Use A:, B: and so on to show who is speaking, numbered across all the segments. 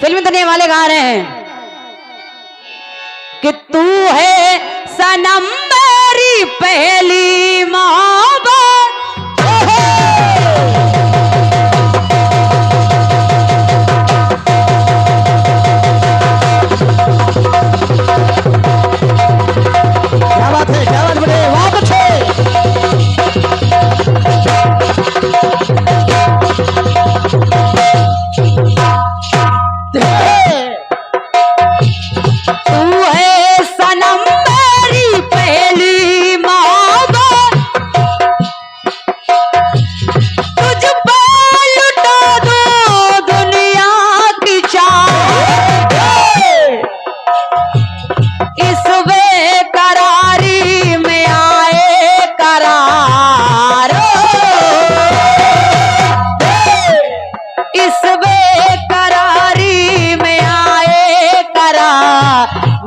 A: Film दुनिया वाले गा रहे हैं कि तू है सनम मेरी पहली मोहब्बत।
B: क्या बात है, क्या बात बड़े, बहुत अच्छे।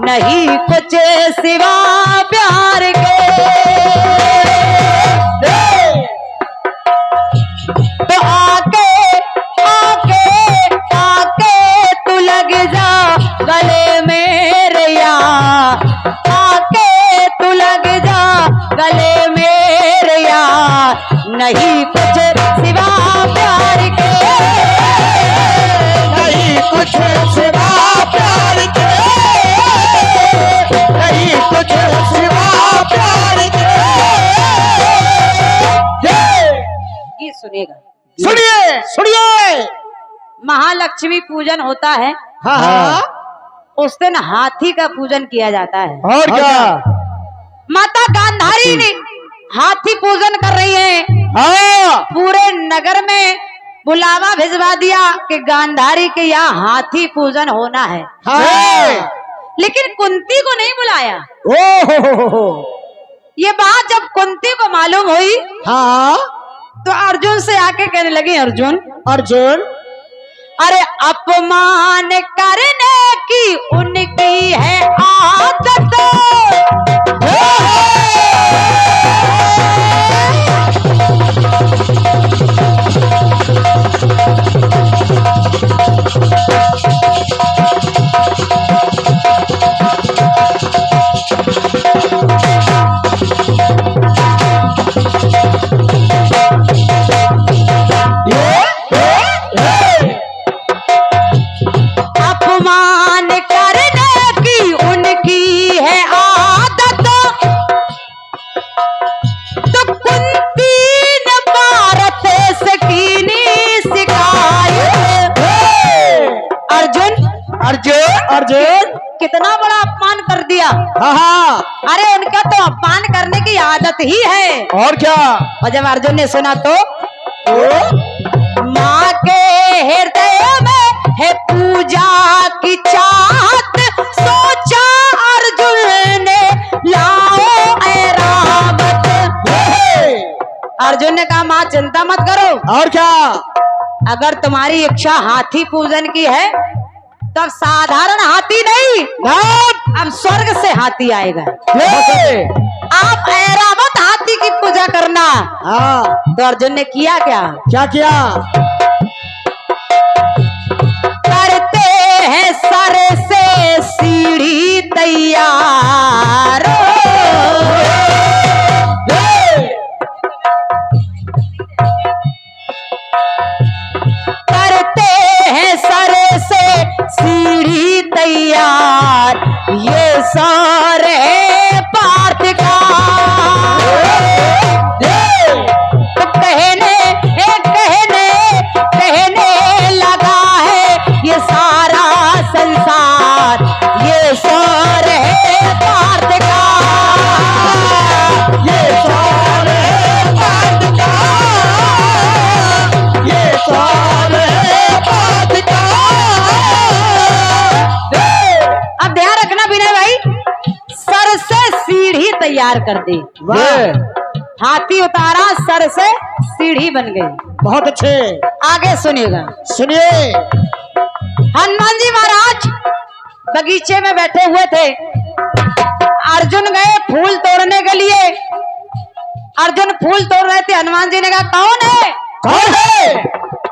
A: नहीं कुछ सिवा प्यार के, तो आके आके आके तू लग जा गले मेरे यार, आके तू लग जा गले मेरे यार, नहीं कुछ सिवा प्यार के,
B: नहीं कुछ सिवा प्यार के, नहीं कुछ सिवा प्यार के।
A: गीत सुनेगा,
B: सुनिए सुनिए।
A: महालक्ष्मी पूजन होता है।
B: हाँ हाँ,
A: उस दिन हाथी का पूजन किया जाता है।
B: और क्या?
A: माता गांधारी ने हाथी पूजन कर रही है।
B: हाँ,
A: पूरे नगर में बुलावा भिजवा दिया कि गांधारी के यहाँ हाथी पूजन होना है।
B: हाँ।
A: लेकिन कुंती को नहीं बुलाया।
B: ओहो,
A: ये बात जब कुंती को मालूम हुई
B: हाँ,
A: तो अर्जुन से आके कहने लगी, अर्जुन
B: अर्जुन,
A: अरे अपमान करने की उनकी है आदत, अपमान करने की उनकी है आदत, तो कुंती ने भारत से कीनी शिकायत। अर्जुन
B: अर्जुन, अर्जुन,
A: कितना बड़ा अपमान कर दिया।
B: हाँ हाँ,
A: अरे उनका तो अपमान करने की आदत ही है।
B: और क्या?
A: और जब अर्जुन ने सुना तो माँ के हृदय में है पूजा की चाहत, सोचा अर्जुन ने लाओ ऐरावत। अर्जुन ने कहा, माँ चिंता मत करो,
B: और क्या?
A: अगर तुम्हारी इच्छा हाथी पूजन की है तो अब साधारण हाथी नहीं, अब स्वर्ग से हाथी आएगा। आप ऐरावत हाथी की पूजा करना।
B: हाँ,
A: तो अर्जुन ने किया क्या?
B: क्या किया?
A: करते हैं सर से सीढ़ी तैयार, करते हैं सर से सीढ़ी तैयार, ये सारे पार्थ का। तो कहने लगा है ये सारा संसार, ये सारे पार्थ का,
B: ये सारे बात का, ये सारे बात का।
A: अब ध्यान रखना विनय भाई, सर से सीढ़ी तैयार कर दी। हाथी उतारा, सर से सीढ़ी बन गई।
B: बहुत अच्छे,
A: आगे सुनिएगा।
B: सुनिए।
A: हनुमान जी महाराज बगीचे में बैठे हुए थे। अर्जुन गए फूल तोड़ने के लिए। अर्जुन फूल तोड़ रहे थे। हनुमान जी ने कहा, कौन है?
B: कौन है?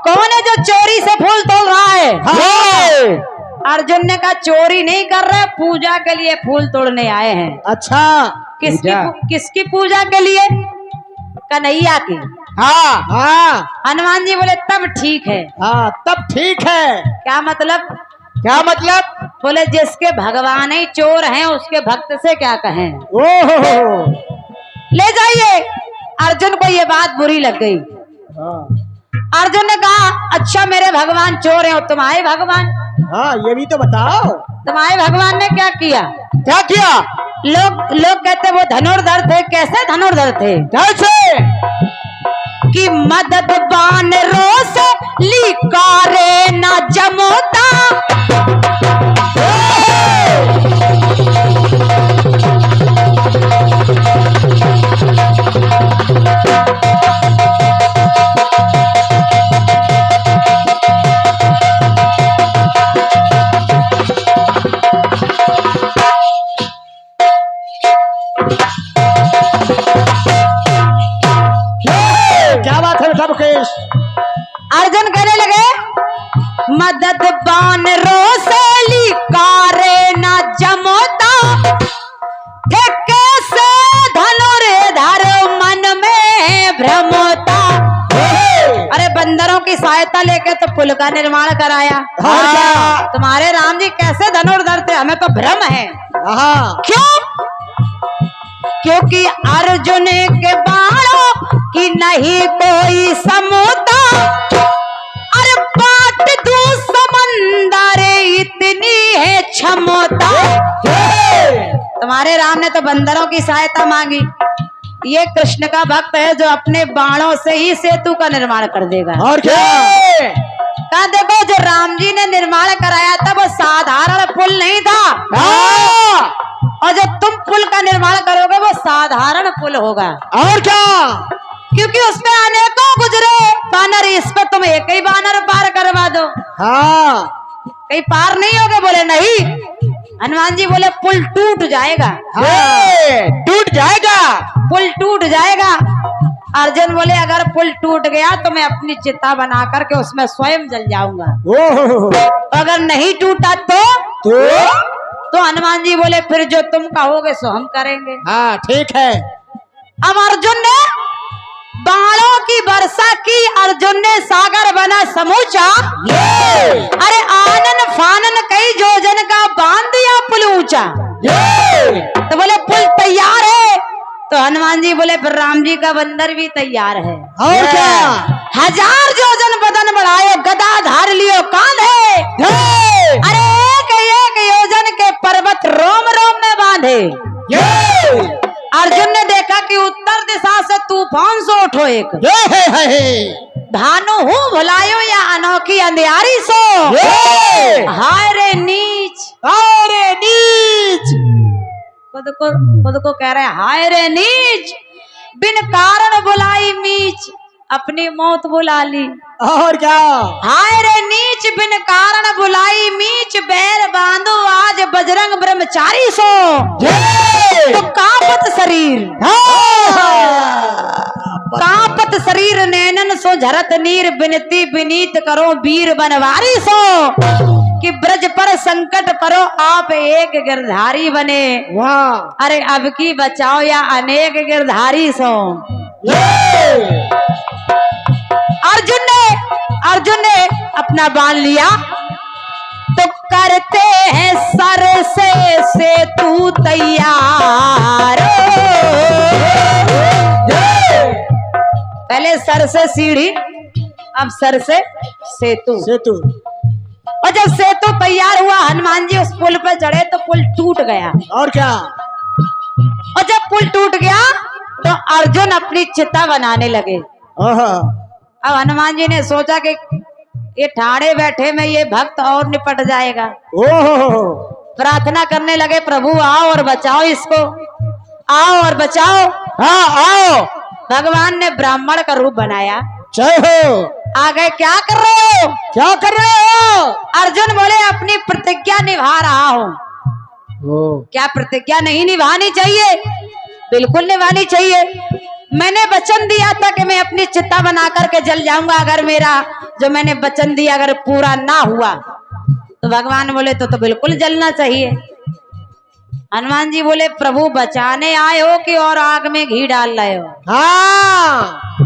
A: कौन है जो चोरी से फूल तोड़ रहा है?
B: हाँ।
A: अर्जुन ने कहा चोरी नहीं कर रहे, पूजा के लिए फूल तोड़ने आए हैं।
B: अच्छा।
A: किसकी पूजा के लिए? कन्हैया की।
B: हाँ हाँ
A: हनुमान जी बोले तब ठीक है।
B: हाँ तब ठीक है।
A: क्या मतलब?
B: क्या मतलब?
A: बोले जिसके भगवान ही चोर हैं उसके भक्त से क्या कहें।
B: ओहो।
A: ले जाइए। अर्जुन को ये बात बुरी लग गई। अर्जुन ने कहा अच्छा मेरे भगवान चोर हैं और तुम्हारे भगवान?
B: हाँ ये भी तो बताओ।
A: तुम्हारे भगवान ने क्या किया?
B: क्या किया?
A: लोग कहते वो धनुर्धर थे। कैसे धनुर्धर थे?
B: कैसे?
A: कि मदद बानरों से लिकारे न जमोता। अर्जुन कहने लगे मदद बानरों से लिकारे न जमोता, कैसे धनुर्धर मन में भ्रमोता। अरे बंदरों की सहायता लेके तो पुल का निर्माण कराया। तुम्हारे राम जी कैसे धनुर्धर थे हमें तो भ्रम है। क्यों? क्योंकि अर्जुन के बाणों की नहीं कोई समोता। अरे पाट दू समंदर इतनी है क्षमता। तुम्हारे राम ने तो बंदरों की सहायता मांगी। ये कृष्ण का भक्त है जो अपने बाणों से ही सेतु का निर्माण कर देगा।
B: और क्या?
A: कहा देखो जो राम जी ने निर्माण कराया था वो साधारण पुल नहीं था, और जब तुम पुल का निर्माण करोगे वो साधारण पुल होगा।
B: और क्या?
A: क्योंकि उसमें अनेकों गुजरे बानर, इस पे तुम एक ही बानर पार करवा दो।
B: हाँ
A: कहीं पार नहीं होगे? बोले नहीं। हनुमान जी बोले पुल टूट जाएगा।
B: टूट जाएगा।
A: पुल टूट जाएगा। अर्जुन बोले अगर पुल टूट गया तो मैं अपनी चिता बना करके उसमें स्वयं जल जाऊंगा। अगर नहीं टूटा तो हनुमान जी बोले फिर जो तुम कहोगे सो हम करेंगे।
B: हाँ ठीक है।
A: अब अर्जुन ने बाणों की वर्षा की। अर्जुन ने सागर बना समूचा। अरे आनन फानन कई योजन का बांध दिया पुल ऊंचा। तो बोले पुल तैयार है। तो हनुमान जी बोले फिर राम जी का बंदर भी तैयार है।
B: और क्या?
A: 1000 योजन बदन बढ़ायो गदा धार लियो कांधे। अरे एक योजन के पर्वत रोम रोम में बांधे। अर्जुन ने देखा कि उत्तर दिशा से तूफान सो उठो एक। भानु हूँ भुलायो या अनोखी अंधियारी सो। हाय रे नीच,
B: हाय रे नीच।
A: खुद को कह रहे हाय रे नीच, बिन कारण बुलाई मीच, अपनी मौत बुला ली।
B: और क्या?
A: हाय रे नीच, बिन कारण बुलाई मीच, बैर बांधो आज बजरंग ब्रह्मचारी सो। तो कांपत शरीर, कांपत शरीर नैनन सो झरत नीर, बिनती बिनीत करो वीर बनवारी सो। कि ब्रज पर संकट परो आप एक गिरधारी बने।
B: वाह।
A: अरे अब की बचाओ या अनेक गिरधारी सो। अर्जुन ने अपना बाण लिया तो करते हैं सर से तू तैयार। पहले सर से सीढ़ी, अब सर से सेतु। और जब सेतु तैयार हुआ हनुमान जी उस पुल पर चढ़े तो पुल टूट गया।
B: और क्या?
A: और जब पुल टूट गया तो अर्जुन अपनी चिता बनाने लगे। अब हनुमान जी ने सोचा कि ये ठाड़े बैठे में ये भक्त और निपट जाएगा। प्रार्थना करने लगे प्रभु आओ और बचाओ इसको, आओ और बचाओ।
B: हाँ आओ।
A: भगवान ने ब्राह्मण का रूप बनाया।
B: जय हो।
A: आ गए। क्या कर रहे हो?
B: क्या कर रहे हो?
A: अर्जुन बोले अपनी प्रतिज्ञा निभा रहा हूँ। क्या प्रतिज्ञा नहीं निभानी चाहिए? बिल्कुल निभानी चाहिए। मैंने वचन दिया था कि मैं अपनी चिता बना करके जल जाऊंगा। अगर मेरा जो मैंने वचन दिया अगर पूरा ना हुआ तो भगवान बोले तो बिल्कुल जलना चाहिए। हनुमान जी बोले प्रभु बचाने आए हो कि और आग में घी डाल रहे हो?
B: हाँ।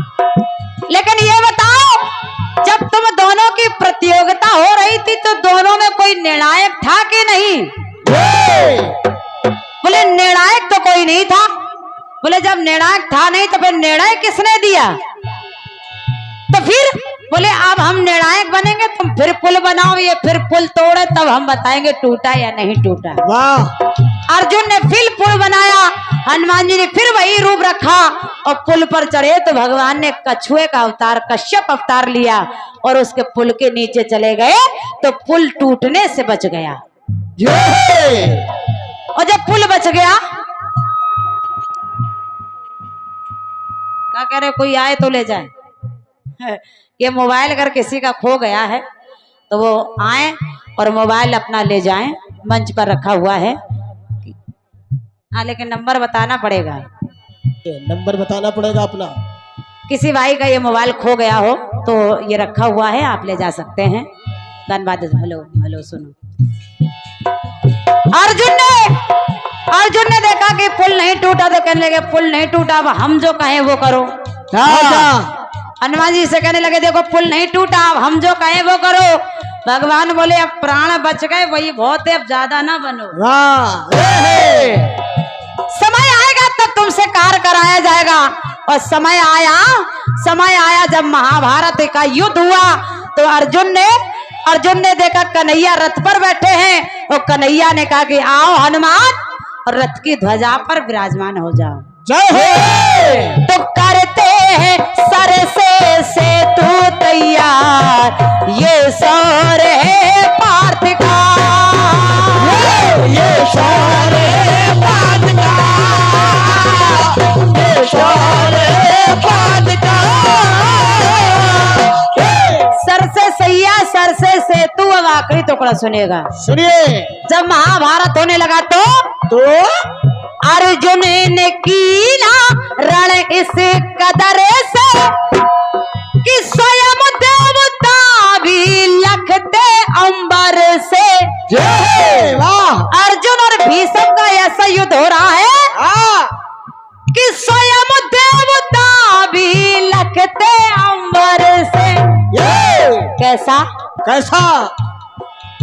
A: लेकिन ये बताओ जब तुम दोनों की प्रतियोगिता हो रही थी तो दोनों में कोई निर्णायक था कि नहीं? बोले निर्णायक तो कोई नहीं था। बोले जब निर्णायक था नहीं तो फिर निर्णय किसने दिया? तो फिर बोले अब हम निर्णायक बनेंगे, तुम फिर पुल बनाओ, ये फिर पुल तोड़े तब हम बताएंगे टूटा या नहीं टूटा।
B: वाह।
A: अर्जुन ने फिर पुल बनाया, हनुमान जी ने फिर वही रूप रखा और पुल पर चढ़े तो भगवान ने कछुए का अवतार, कश्यप अवतार लिया और उसके पुल के नीचे चले गए तो पुल टूटने से बच गया। और जब पुल बच गया, क्या कह रहे कोई आए तो ले जाए। ये मोबाइल अगर किसी का खो गया है तो वो आए और मोबाइल अपना ले जाएं, मंच पर रखा हुआ है। हाँ लेकिन नंबर बताना पड़ेगा,
B: नंबर बताना पड़ेगा अपना।
A: किसी भाई का ये मोबाइल खो गया हो तो ये रखा हुआ है, आप ले जा सकते हैं। धन्यवाद। हेलो हेलो सुनो, अर्जुन ने देखा कि पुल नहीं टूटा तो कहने लगे पुल नहीं टूटा, अब हम जो कहें वो करो। हनुमान जी से कहने लगे देखो पुल नहीं टूटा, अब हम जो कहें वो करो। भगवान बोले अब प्राण बच गए वही बहुत है, अब ज्यादा ना बनो। समय आएगा तब तुमसे कार्य कराया जाएगा। और समय आया जब महाभारत का युद्ध हुआ तो अर्जुन ने देखा कन्हैया रथ पर बैठे हैं और कन्हैया ने कहा कि आओ हनुमान और रथ की ध्वजा पर विराजमान हो जाओ।
B: जय हो।
A: तो करते हैं सर से तू तैयार, ये सौर है पार्थ का,
B: ये सौर है पार्थ का, ये सौर है पार्थ का।
A: सर से सैया सर से सेतु। अब आखिरी टुकड़ा सुनिएगा,
B: सुनिए।
A: जब महाभारत होने लगा तो अर्जुन ने कीना रण इस कदर से कि स्वयं देवता भी लखते अंबर से।
B: वाह।
A: अर्जुन और भीष्म का ऐसा युद्ध हो रहा है कि स्वयं देवता भी लखते अंबर से। कैसा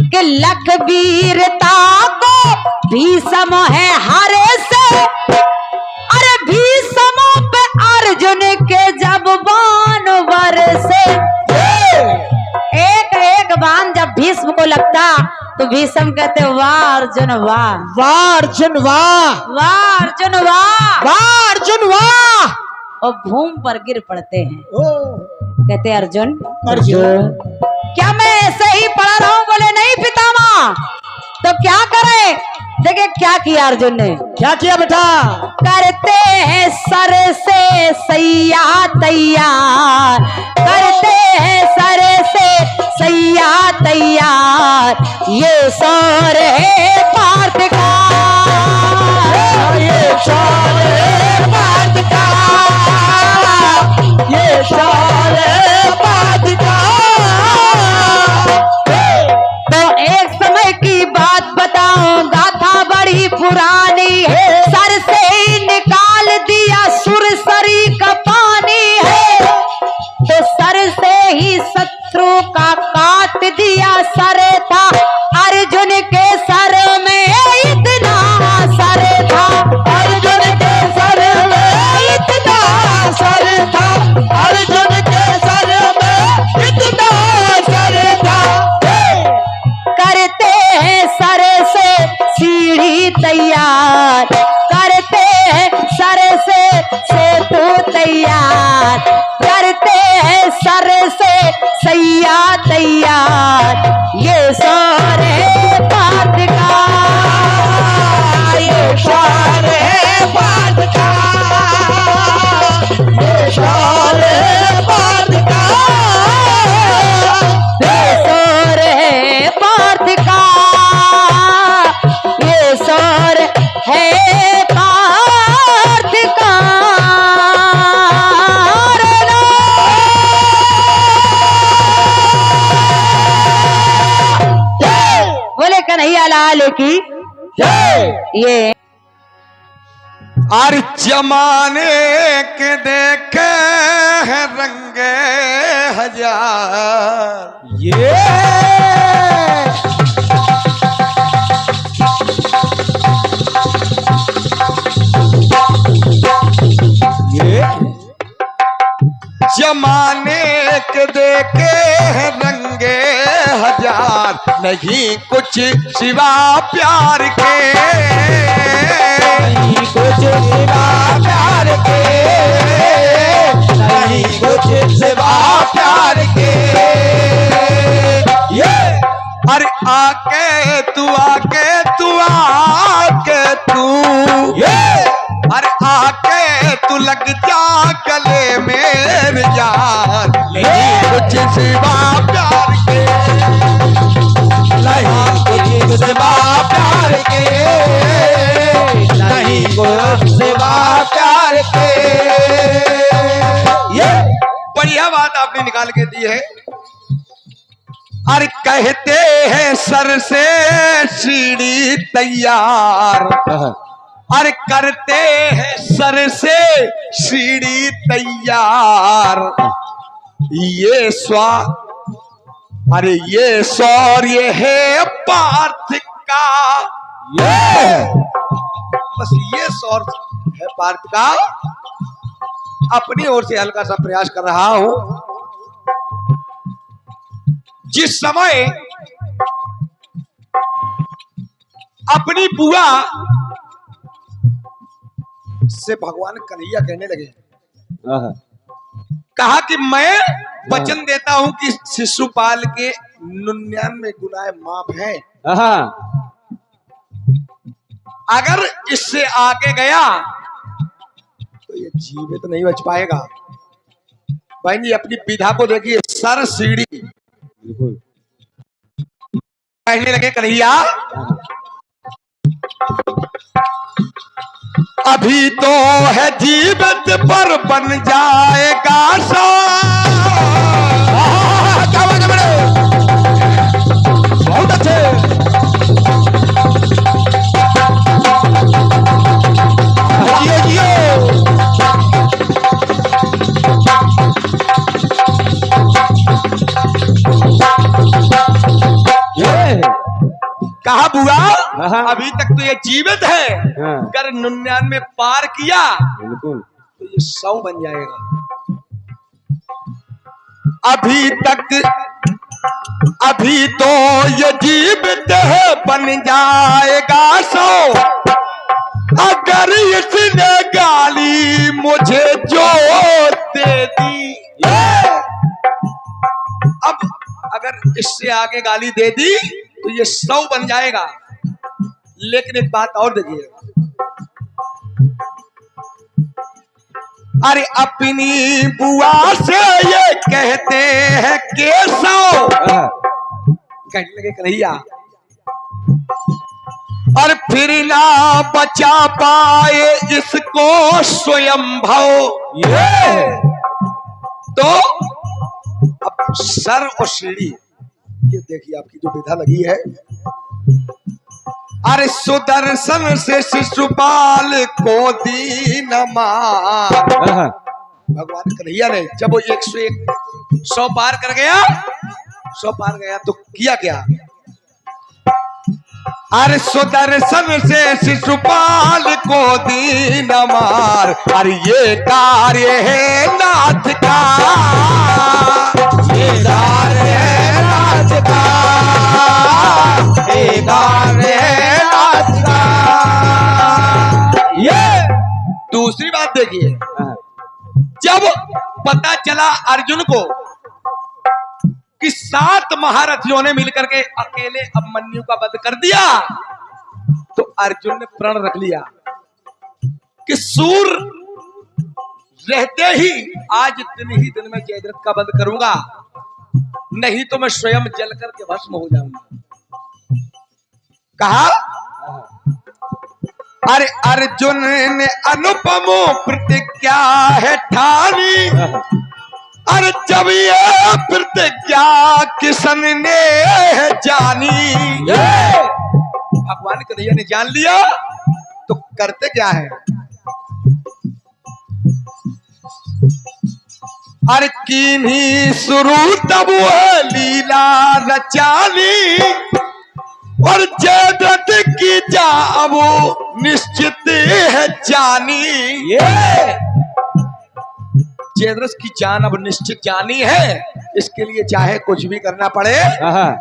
A: कि लख वीरता को भीष्म है हारे से। अरे भीष्म पे अर्जुन के जब बाण बरसे, एक बाण जब भीष्म को लगता तो भीष्म कहते वाह अर्जुन वाह,
B: वाह अर्जुन वाह,
A: वाह अर्जुन वाह,
B: वाह अर्जुन वाह।
A: और भूमि पर गिर पड़ते हैं। कहते अर्जुन क्या मैं ऐसे ही पड़ा रहूं? बोले नहीं पितामह, तो क्या करें? देखिए क्या किया अर्जुन ने।
B: क्या किया बेटा?
A: करते हैं सर से सैया तैयार, करते हैं सर से सैया तैयार, ये सौर है पार्थ का,
B: ये सौर है पार्थ का, ये सौर है पार्थ का।
A: तो एक समय की बात बताऊं, गाथा बड़ी पुरानी है, सर से ही निकाल दिया सुरसरी का पानी है। तो सर से ही शत्रु का काट दिया सर था, अर्जुन के सर में इतना सर था,
B: अर्जुन के सर में इतना सर था, अर्जुन के सर में इतना सर था।
A: करते हैं सर से सीढ़ी तैयार, करते हैं सर से सेतु तैयार, करते हैं सर से सैया तैयार, ये सौर है पार्थ का,
B: ये सौर है पार्थ का, ये सौर है पार्थ का,
A: ये सौर है पार्थ का, ये सौर है पार्थ का। कन्हैया लाल की ये
B: और जमाने के देखे हैं रंगे हजार जमाने के देखे हैं रंगे हजार, नहीं कुछ सिवा प्यार के, नहीं कुछ सिवा प्यार के, नहीं कुछ सिवा प्यार के। ये अरे आके तू ये अरे आके तू लग जा गले मेरे यार, नहीं कुछ सिवा प्यार के, नहीं कुछ सिवा प्यार के, नहीं कुछ सिवा प्यार के। ये बढ़िया बात आपने निकाल के दी है। अरे कहते हैं सर से सीढ़ी तैयार, अरे करते हैं सर से सीढ़ी तैयार, ये ये शौर्य है पार्थ का, ये बस ये शौर्य है पार्थ का। अपनी ओर से हल्का सा प्रयास कर रहा हूं। जिस समय अपनी बुआ से भगवान कन्हैया कहने लगे, कहा कि मैं वचन देता हूं कि शिशुपाल के 99 गुनाह माफ हैं, अगर इससे आगे गया तो ये जीवित नहीं बच पाएगा। बहन जी अपनी विधा को देखिए, सर सीढ़ी कहने लगे कन्हैया अभी तो है जीवित पर बन जाएगा सो। बहुत अच्छे। कहा बुआ अभी तक तो ये जीवित है, अगर 99 पार किया तो ये 100 बन जाएगा। अभी तो ये जीवित है बन जाएगा 100, अगर इसने गाली मुझे जो दे दी, अब अगर इससे आगे गाली दे दी तो ये 100 बन जाएगा। लेकिन एक बात और देखिए, अरे अपनी बुआ से ये कहते हैं केशव, कहने लगे कन्हैया और फिर ना बचा पाए इसको स्वयंभव, तो अब सर और सीढ़ी ये देखिए आपकी जो विधा लगी है। अरे सुदर्शन से शिशुपाल को दीन मार, भगवान कन्हैया ने जब वो 101 100 पार कर गया, 100 पार गया तो किया क्या? अरे सुदर्शन से शिशुपाल को दीन मार, अरे ये कार्य है नाथ का, ये कार्य है नाथ का, ये कार्य है नाथ का। ये दूसरी बात देखिए, जब पता चला अर्जुन को कि 7 महारथियों ने मिलकर के अकेले अभिमन्यु का वध कर दिया, तो अर्जुन ने प्रण रख लिया कि सूर रहते ही आज ही दिन में जयद्रथ का वध करूंगा, नहीं तो मैं स्वयं जल करके भस्म हो जाऊंगा। कहा अरे अर्जुन ने अनुपम प्रतिज्ञा है ठानी, अरे जब ये प्रतिज्ञा किशन ने जानी, भगवान कन्हैया ने जान लिया तो करते क्या है। अरे किन्हीं शुरू तब लीला रचानी और जयद्रथ की जा वो निश्चित है जानी। ये जयद्रथ की जान अब निश्चित जानी है, इसके लिए चाहे कुछ भी करना पड़े।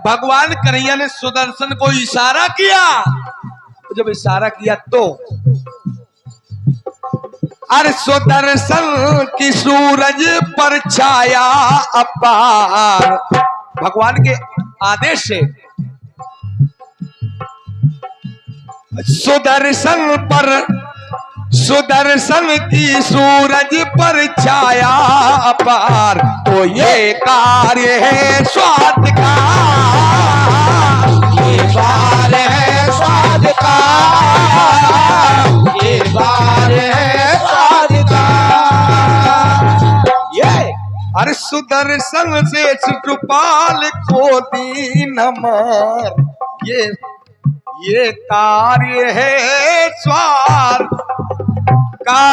B: भगवान कन्हैया ने सुदर्शन को इशारा किया, जब इशारा किया तो अरे सुदर्शन की सूरज पर छाया अपार। भगवान के आदेश से सुदर्शन की सूरज पर छाया अपार। तो ये कार्य है स्वाद का, ये बार है स्वाद का, ये बार है स्वाद का। ये अरे सुदर्शन से शिशुपाल को दीन मार। ये कार्य है स्वार का